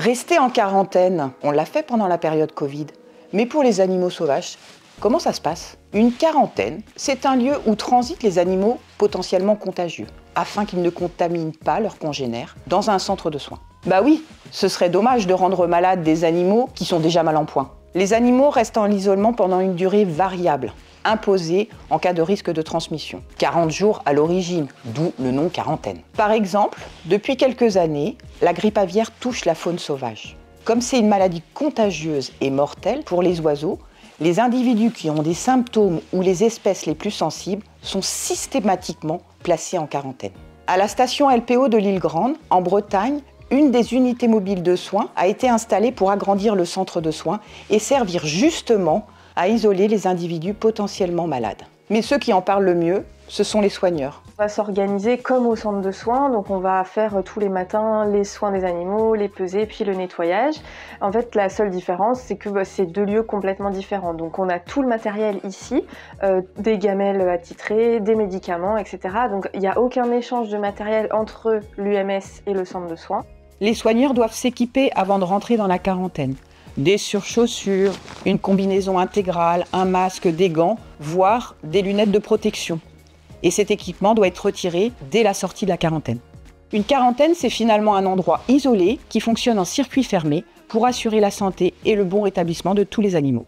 Rester en quarantaine, on l'a fait pendant la période Covid. Mais pour les animaux sauvages, comment ça se passe? Une quarantaine, c'est un lieu où transitent les animaux potentiellement contagieux, afin qu'ils ne contaminent pas leurs congénères dans un centre de soins. Bah oui, ce serait dommage de rendre malades des animaux qui sont déjà mal en point. Les animaux restent en isolement pendant une durée variable, imposée en cas de risque de transmission. 40 jours à l'origine, d'où le nom quarantaine. Par exemple, depuis quelques années, la grippe aviaire touche la faune sauvage. Comme c'est une maladie contagieuse et mortelle pour les oiseaux, les individus qui ont des symptômes ou les espèces les plus sensibles sont systématiquement placés en quarantaine. À la station LPO de l'Île Grande, en Bretagne, une des unités mobiles de soins a été installée pour agrandir le centre de soins et servir justement à isoler les individus potentiellement malades. Mais ceux qui en parlent le mieux, ce sont les soigneurs. On va s'organiser comme au centre de soins, donc on va faire tous les matins les soins des animaux, les peser, puis le nettoyage. En fait, la seule différence, c'est que c'est deux lieux complètement différents. Donc on a tout le matériel ici, des gamelles attitrées, des médicaments, etc. Donc il n'y a aucun échange de matériel entre l'UMS et le centre de soins. Les soigneurs doivent s'équiper avant de rentrer dans la quarantaine. Des surchaussures, une combinaison intégrale, un masque, des gants, voire des lunettes de protection. Et cet équipement doit être retiré dès la sortie de la quarantaine. Une quarantaine, c'est finalement un endroit isolé qui fonctionne en circuit fermé pour assurer la santé et le bon rétablissement de tous les animaux.